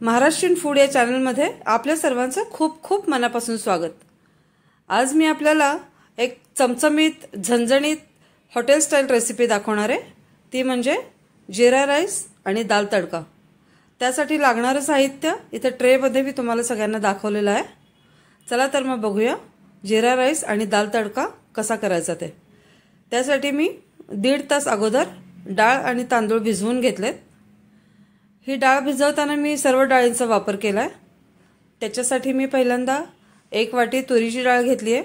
Maharashtrian food या चॅनलमध्ये आपल्या सर्वांचं खूप खूप मनापासून स्वागत। आज मी आपल्याला एक चमचमीत झणझणीत हॉटेल स्टाईल रेसिपी दाखवणार आहे। ती म्हणजे जीरा राईस आणि दाल तडका। त्यासाठी लागणारे साहित्य इथे ट्रेमध्ये मी तुम्हाला सगळ्यांना दाखवलेलं आहे। चला तर मग बघूया जीरा राईस आणि दाल तडका कसा करायचा ते। त्यासाठी मी 1.5 तास अगोदर डाळ आणि तांदूळ भिजवून घेतलेत। ही डाळ भिजवताना मी सर्व डाळींचा वापर केलाय। त्याच्यासाठी मी पहिल्यांदा 1 वाटी तुरीची डाळ घेतली आहे।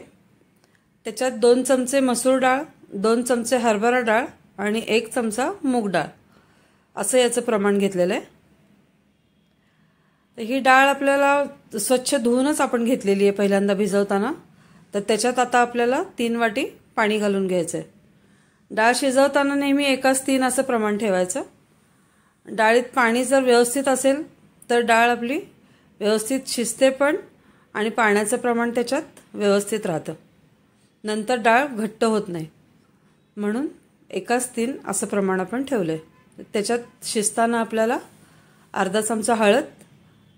त्याच्यात 2 चमचे मसूर डाळ, 2 चमचे हरभरा डाळ आणि 1 चमचा मूग डाळ असं याचं प्रमाण घेतलेलं आहे। ही डाळ आपल्याला स्वच्छ धुवूनच आपण घेतलेली आहे पहिल्यांदा भिजवताना। तर त्याच्यात आता आपल्याला 3 वाटी पाणी घालून घ्यायचं आहे। डाळ शिजवताना नेहमी 1:3 असं प्रमाण ठेवायचं। डाळीत पाणी जर व्यवस्थित असेल तर डाळ आपली व्यवस्थित शिजते पण आणि पाण्याचं प्रमाण त्याच्यात व्यवस्थित राहतं। नंतर डाळ घट्ट होत नाही, म्हणून 1:3 असं प्रमाण आपण ठेवलंय। त्याच्यात शिजताना आपल्याला अर्धा चमचा हळद,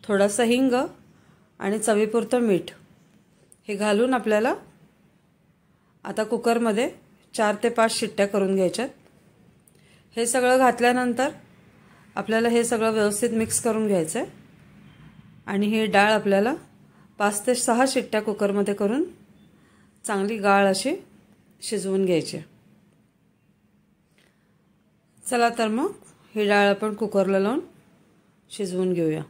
थोडासा हिंग आणि चवीपुरतं मीठ हे घालून आपल्याला आता कुकरमध्ये 4 ते 5 शिट्ट्या करून घ्यायच्यात। हे सगळं घातल्यानंतर आपल्याला हे सगळं व्यवस्थित मिक्स करून घ्यायचं आहे आणि ही डाळ आपल्याला 5 ते 6 शिट्ट्या कुकरमध्ये करून चांगली गाळ अशी शिजवून घ्यायची। चला तर मग ही डाळ आपण कुकरला लावून शिजवून घेऊया।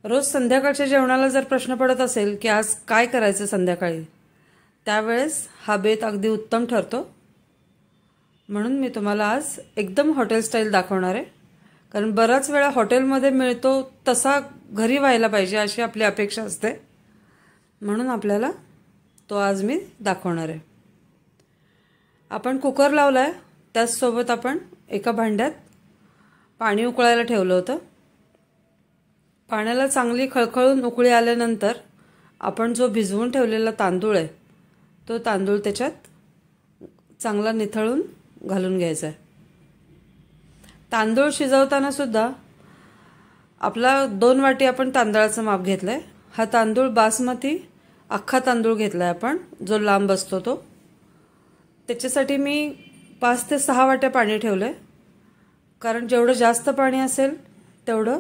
रोज संध्याकाळच्या जेवणाला जर प्रश्न पडत असेल की आज काय करायचं संध्याकाळी, त्यावेळेस हा बेत अगदी उत्तम ठरतो। म्हणून मी तुम्हाला आज एकदम हॉटेल स्टाईल दाखवणार आहे। कारण बराच वेळा हॉटेलमध्ये मिळतो तसा घरी व्हायला पाहिजे अशी आपली अपेक्षा असते, म्हणून आपल्याला तो आज मी दाखवणार आहे। आपण कुकर लावलाय, त्याचसोबत आपण एका भांड्यात पाणी उकळायला ठेवलं होतं। पाण्याला चांगली खळखळून उकळी आल्यानंतर आपण जो भिजवून ठेवलेला तांदूळ आहे तो तांदूळ त्याच्यात चांगला निथळून घालून घ्यायचा आहे। तांदूळ शिजवताना सुद्धा आपला 2 वाटी आपण तांदळाचं माप घेतलंय। हा तांदूळ बासमती अख्खा तांदूळ घेतलाय आपण, जो लांब असतो तो। त्याच्यासाठी मी 5 ते 6 वाट्या पाणी ठेवलंय, कारण जेवढं जास्त पाणी असेल तेवढं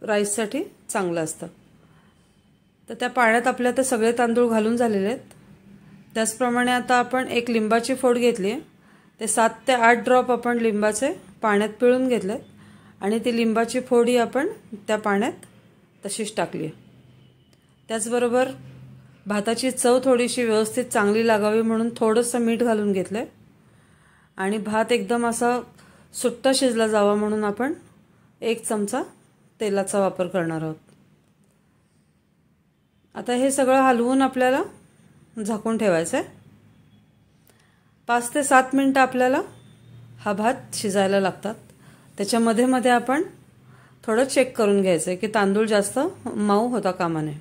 राईससाठी चांगलं असतं। तर त्या पाण्यात आपल्या ते सगळे तांदूळ घालून झालेले आहेत। त्याचप्रमाणे आता आपण 1 लिंबाची फोड घेतली आहे। ते 7 ते 8 ड्रॉप आपण लिंबाचे पाण्यात पिळून घेतलेत आणि ती लिंबाची फोड ही आपण त्या पाण्यात तशीच टाकली आहे। त्याचबरोबर भाताची चव थोडीशी व्यवस्थित चांगली लागावी म्हणून थोडंसं मीठ घालून घेतलंय आणि भात एकदम असा सुट्टा शिजला जावा म्हणून आपण 1 चमचा तेलाचा वापर करणार आहोत। आता हे सगळं हलवून आपल्याला झाकून ठेवायचं आहे। 5 ते 7 मिनिटं आपल्याला हा भात शिजायला लागतात। त्याच्यामध्ये मध्ये आपण थोडं चेक करून घ्यायचं आहे की तांदूळ जास्त मऊ होता कामा नये।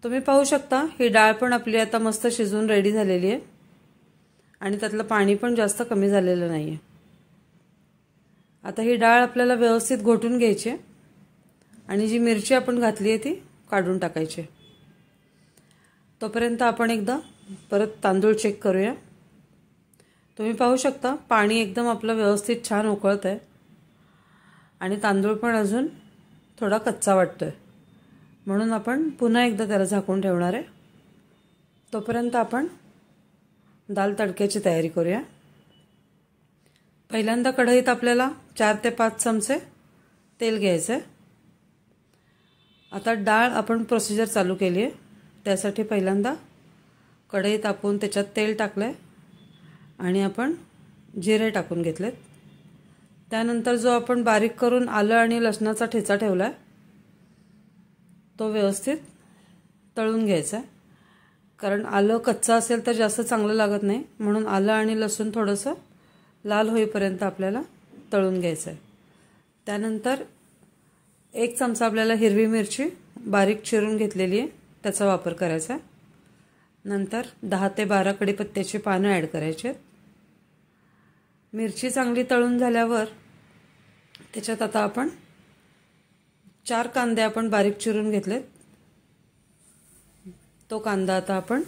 तुम्ही पाहू शकता ही डाळ पण आपली आता मस्त शिजून रेडी झालेली आहे आणि त्यातलं पाणी पण जास्त कमी झालेलं नाही आहे। आता ही डाळ आपल्याला व्यवस्थित घोटून घ्यायची आहे आणि जी मिरची आपण घातली आहे ती काढून टाकायची। तोपर्यंत आपण एकदा परत तांदूळ चेक करूया। तुम्ही पाहू शकता पाणी एकदम आपलं व्यवस्थित छान उकळत आहे आणि तांदूळ पण अजून थोडा कच्चा वाटतोय, म्हणून आपण पुन्हा एकदा त्याला झाकून ठेवणार आहे। तोपर्यंत आपण दाल तडक्याची तयारी करूया। पहिल्यांदा कढईत आपल्याला 4 ते 5 चमचे तेल घ्यायचं आहे। आता डाळ आपण प्रोसिजर चालू केली आहे। त्यासाठी पहिल्यांदा कढई तापवून त्याच्यात तेल टाकलंय आणि आपण जिरे टाकून घेतलेत। त्यानंतर जो आपण बारीक करून आलं आणि लसणाचा ठेचा ठेवलाय तो व्यवस्थित तळून घ्यायचा आहे। कारण आलं कच्चं असेल तर जास्त चांगलं लागत नाही, म्हणून आलं आणि लसूण थोडंसं लाल होईपर्यंत आपल्याला तळून घ्यायचं आहे। त्यानंतर 1 चमचा आपल्याला हिरवी मिरची बारीक चिरून घेतलेली आहे त्याचा वापर करायचा आहे। नंतर 10 ते 12 कढीपत्त्याची पानं ॲड करायची आहेत। मिरची चांगली तळून झाल्यावर त्याच्यात आता आपण 4 कांदे आपण बारीक चिरून घेतलेत. तो कांदा आता आपण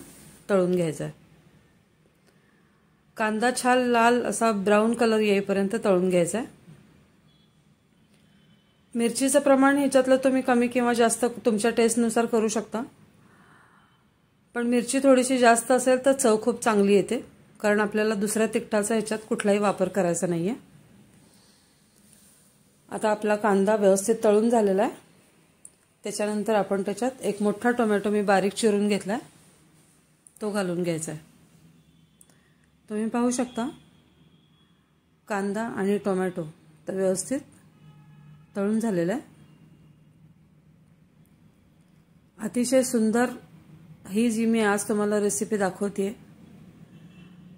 तळून घ्यायचा आहे. कांदा छान लाल असा ब्राऊन कलर येईपर्यंत तळून घ्यायचा आहे. मिरचीचं प्रमाण ह्याच्यातलं तुम्ही कमी किंवा जास्त तुमच्या टेस्टनुसार करू शकता. पण मिरची थोडीशी जास्त असेल तर चव खूप चांगली येते, कारण आपल्याला दुसऱ्या तिखटाचा ह्याच्यात कुठलाही वापर करायचा नाहीये. आता आपला कांदा व्यवस्थित तळून झालेला आहे. त्याच्यानंतर आपण त्याच्यात एक मोठा टोमॅटो मी बारीक चिरून घेतलाय, तो घालून घ्यायचा आहे. तुम्ही पाहू शकता कांदा आणि टोमॅटो तर व्यवस्थित तळून झालेला आहे. अतिशय सुंदर ही जी मी आज तुम्हाला रेसिपी दाखवतेय,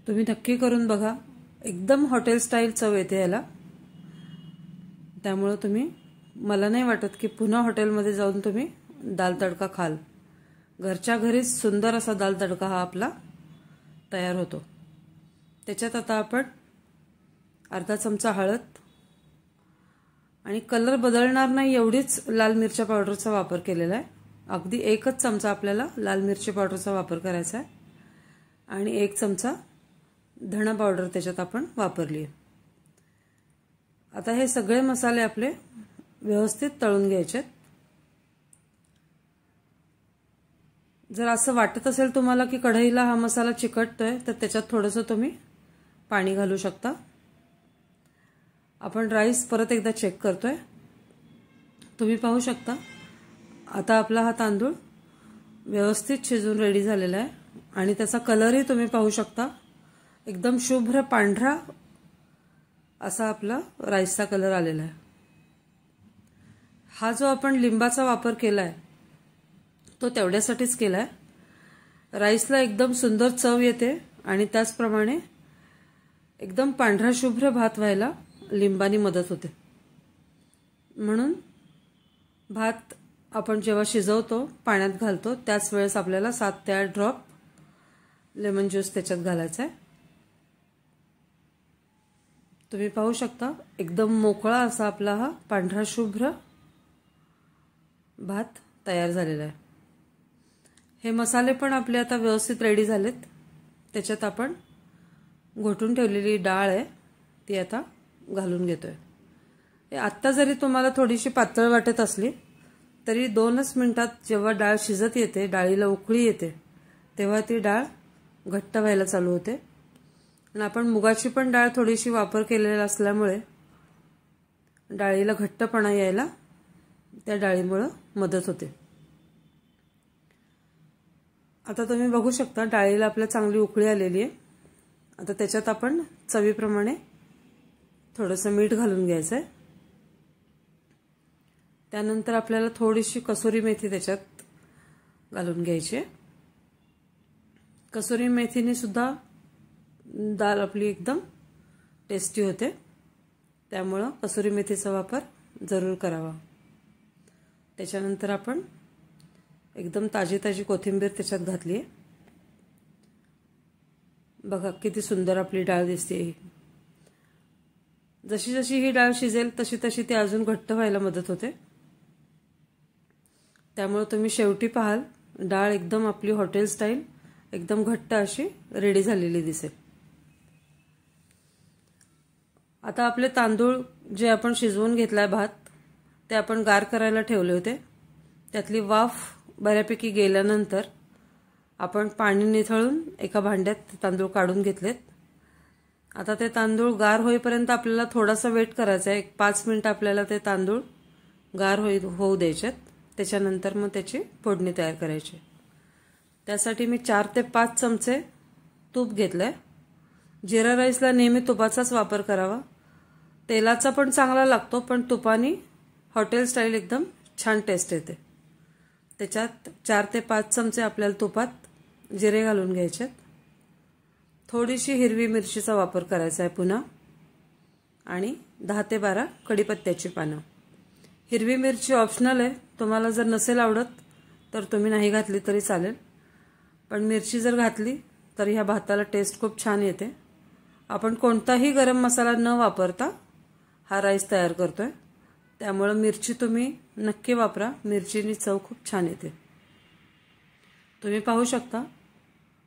तुम्ही नक्की करून बघा. एकदम हॉटेल स्टाईल चव येते याला. त्यामुळे तुम्ही, मला नाही वाटत की पुन्हा हॉटेलमध्ये जाऊन तुम्ही दाल तडका खाल. घरच्या घरीच सुंदर असा दाल तडका हा आपला तयार होतो. त्याच्यात आता आपण अर्धा चमचा हळद आणि कलर बदलणार नाही एवढीच लाल मिरच्या पावडरचा वापर केलेला आहे. अगदी 1च चमचा आपल्याला लाल मिरची पावडरचा वापर करायचा आहे आणि 1 चमचा धणा पावडर त्याच्यात आपण वापरली आहे. आता हे सगळे मसाले आपले व्यवस्थित तळून घ्यायचे. जर असं वाटत असेल तुम्हाला की कढईला हा मसाला चिकटतोय तर त्याच्यात थोडंसं तुम्ही पाणी घालू शकता. आपण राईस परत एकदा चेक करतोय. तुम्ही पाहू शकता आता आपला हा तांदूळ व्यवस्थित शिजून रेडी झालेला आहे आणि त्याचा कलरही तुम्ही पाहू शकता. एकदम शुभ्र पांढरा असा आपला राईसचा कलर आलेला आहे. हा जो आपण लिंबाचा वापर केलाय तो तेवढ्यासाठीच केलाय. राईसला एकदम सुंदर चव येते आणि त्याचप्रमाणे एकदम पांढरा शुभ्र भात व्हायला लिंबानी मदत होते. म्हणून भात आपण जेव्हा शिजवतो पाण्यात घालतो त्याच वेळेस आपल्याला 7 ते 8 ड्रॉप लेमन ज्यूस त्याच्यात घालायचा आहे. तुम्ही पाहू शकता एकदम मोकळा असा आपला हा पांढरा शुभ्र भात तयार झालेला आहे. हे मसाले पण आपले आता व्यवस्थित रेडी झालेत. त्याच्यात आपण घोटून ठेवलेली डाळ आहे ती आता घालून घेतोय. आत्ता जरी तुम्हाला थोडीशी पातळ वाटत असली तरी 2च मिनिटात जेव्हा डाळ शिजत येते, डाळीला उकळी येते, तेव्हा ती डाळ घट्ट व्हायला चालू होते. आणि आपण मुगाची पण डाळ थोडीशी वापर केलेला असल्यामुळे डाळीला घट्टपणा यायला त्या डाळीमुळे मदत होते. आता तुम्ही बघू शकता डाळीला आपल्या चांगली उकळी आलेली आहे. आता त्याच्यात आपण चवीप्रमाणे थोडंसं मीठ घालून घ्यायचं आहे. त्यानंतर आपल्याला थोडीशी कसुरी मेथी त्याच्यात घालून घ्यायची आहे. कसुरी मेथीने सुद्धा डाळ आपली एकदम टेस्टी होते. त्यामुळं कसुरी मेथीचा वापर जरूर करावा. त्याच्यानंतर आपण एकदम ताजी ताजी कोथिंबीर त्याच्यात घातली आहे. बघा किती सुंदर आपली डाळ दिसते. जशी जशी ही डाळ शिजेल तशी तशी ती अजून घट्ट व्हायला मदत होते. त्यामुळे तुम्ही शेवटी पाहाल डाळ एकदम आपली हॉटेल स्टाईल एकदम घट्ट अशी रेडी झालेली दिसेल. आता आपले तांदूळ जे आपण शिजवून घेतलाय भात ते आपण गार करायला ठेवले होते. त्यातली वाफ बऱ्यापैकी गेल्यानंतर आपण पाणी निथळून एका भांड्यात तांदूळ काढून घेतलेत. आता ते तांदूळ गार होईपर्यंत आपल्याला थोडासा वेट करायचा आहे. 1-5 मिनिट आपल्याला ते तांदूळ गार होऊ द्यायचेत. त्याच्यानंतर मग त्याची फोडणी तयार करायची. त्यासाठी मी 4 ते 5 चमचे तूप घेतलंय. जिरा राईसला नेहमी तुपाचाच वापर करावा. तेलाचा पण चांगला लागतो, पण तुपाने हॉटेल स्टाईल एकदम छान टेस्ट येते. त्याच्यात 4 ते 5 चमचे आपल्याला तुपात जिरे घालून घ्यायचे. थोडीशी हिरवी मिरचीचा वापर करायचा आहे पुन्हा, आणि 10 ते 12 कढीपत्त्याची पानं. हिरवी मिरची ऑप्शनल आहे. तुम्हाला जर नसेल आवडत तर तुम्ही नाही घातली तरी चालेल, पण मिरची जर घातली तर ह्या भाताला टेस्ट खूप छान येते. आपण कोणताही गरम मसाला न वापरता हा राईस तयार करतोय. त्यामुळे मिरची तुम्ही नक्की वापरा, मिरचीनी चव खूप छान येते। तुम्ही पाहू शकता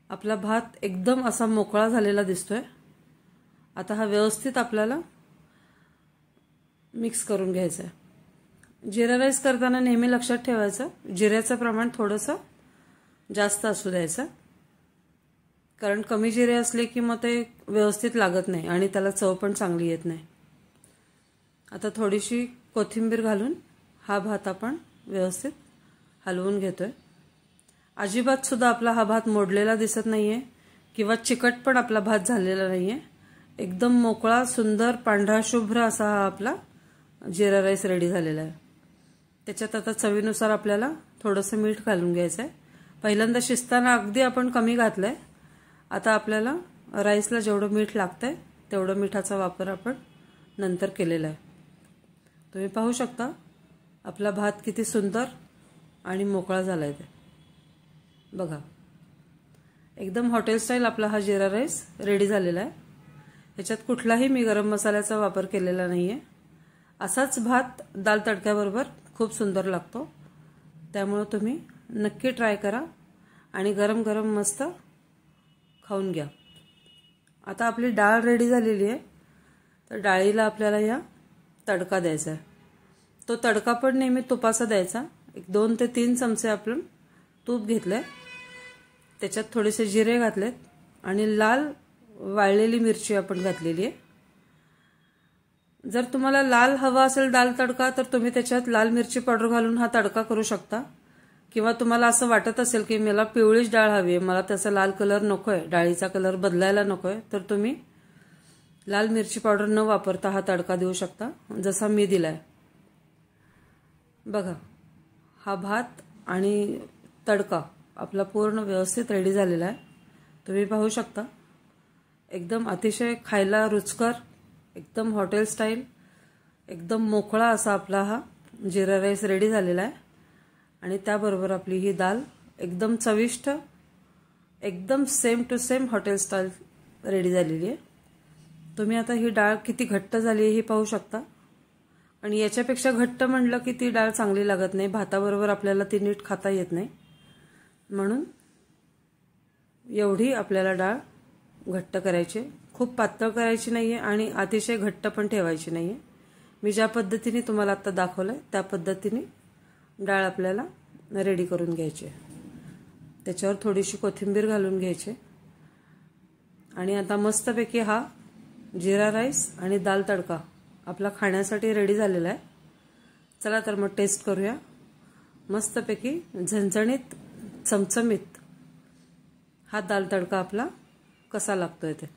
आपला भात एकदम असा मोकळा झालेला दिसतोय। आता हा व्यवस्थित आपल्याला मिक्स करून घ्यायचा आहे। जिरा राईस करताना नेहमी लक्षात ठेवायचं जिऱ्याचं प्रमाण थोडंसं जास्त असू द्यायचं, कारण कमी जिरे असले की मग ते व्यवस्थित लागत नाही आणि त्याला चव पण चांगली येत नाही। आता थोडीशी कोथिंबीर घालून हा भात आपण व्यवस्थित हलवून घेतोय। अजिबात सुद्धा आपला हा भात मोडलेला दिसत नाहीये किंवा चिकट पण आपला भात झालेला नाहीये। एकदम मोकळा सुंदर पांढरा शुभ्र असा हा आपला जिरा राईस रेडी झालेला आहे। त्याच्यात आता चवीनुसार आपल्याला थोडंसं मीठ घालून घ्यायचं आहे। पहिल्यांदा शिजताना अगदी आपण कमी घातलंय, आता आपल्याला राईसला जेवढं मीठ लागतंय तेवढं मिठाचा वापर आपण नंतर केलेला आहे। तुम्ही पाहू शकता आपला भात किती सुंदर आणि मोकळा झालाय ते बघा। एकदम हॉटेल स्टाईल आपला हा जिरा राईस रेडी झालेला आहे। याच्यात कुठलाही मी गरम मसाल्याचा वापर केलेला नाहीये। असाच भात दाल तडक्याबरोबर खूप सुंदर लागतो, त्यामुळे तुम्ही नक्की ट्राय करा आणि गरम गरम मस्त खाऊन घ्या। आता आपली डाळ रेडी झालेली आहे, तर डाळीला आपल्याला या तडका द्यायचा आहे। तो तडका पण नेहमी तुपाचा द्यायचा। 2 ते 3 चमचे आपण तूप घेतलंय, त्याच्यात थोडेसे जिरे घातलेत आणि लाल वाळलेली मिरची आपण घातलेली आहे। जर तुम्हाला लाल हवा असेल दाल तडका तर तुम्ही त्याच्यात लाल मिरची पावडर घालून हा तडका करू शकता, किंवा तुम्हाला असं वाटत असेल की मला पिवळीच डाळ हवी आहे, मला त्याचा लाल कलर नकोय, डाळीचा कलर बदलायला नकोय, तर तुम्ही लाल मिरची पावडर न वापरता हा तडका देऊ शकता, जसा मी दिलाय बघा। हा भात आणि तडका आपला पूर्ण व्यवस्थित रेडी झालेला आहे। तुम्ही पाहू शकता एकदम अतिशय खायला रुचकर, एकदम हॉटेल स्टाईल, एकदम मोकळा असा आपला हा जिरा राईस रेडी झालेला आहे। आणि त्याबरोबर आपली ही दाल एकदम चविष्ट, एकदम same to same hotel style ready झालेली आहे। तुम्ही आता ही डाळ किती घट्ट झाली आहे हे पाहू शकता, आणि याच्यापेक्षा घट्ट म्हणलं की ती डाळ चांगली लागत नाही, भाताबरोबर आपल्याला ती नीट खाता येत नाही, म्हणून एवढी आपल्याला डाळ घट्ट करायची, खूप पातळ करायची नाहीये आणि अतिशय घट्ट पण ठेवायची नाहीये। मी ज्या पद्धतीने तुम्हाला आता दाखवलंय त्या पद्धतीने डाळ आपल्याला रेडी करून घ्यायची। त्याच्यावर थोडीशी कोथिंबीर घालून घ्यायची आणि आता मस्तपैकी हा जिरा राईस आणि दाल तडका आपला खाण्यासाठी रेडी झालेला आहे। चला तर मग टेस्ट करूया। मस्तपैकी झणझणीत चमचमीत हा दाल तडका आपला कसा लागतोय ते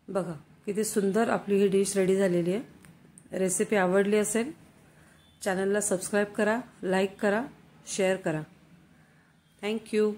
बघा। किती सुंदर आपली ही डिश रेडी झालेली आहे। रेसिपी आवडली असेल चॅनलला सबस्क्राइब करा, लाईक करा, शेअर करा। थँक्यू।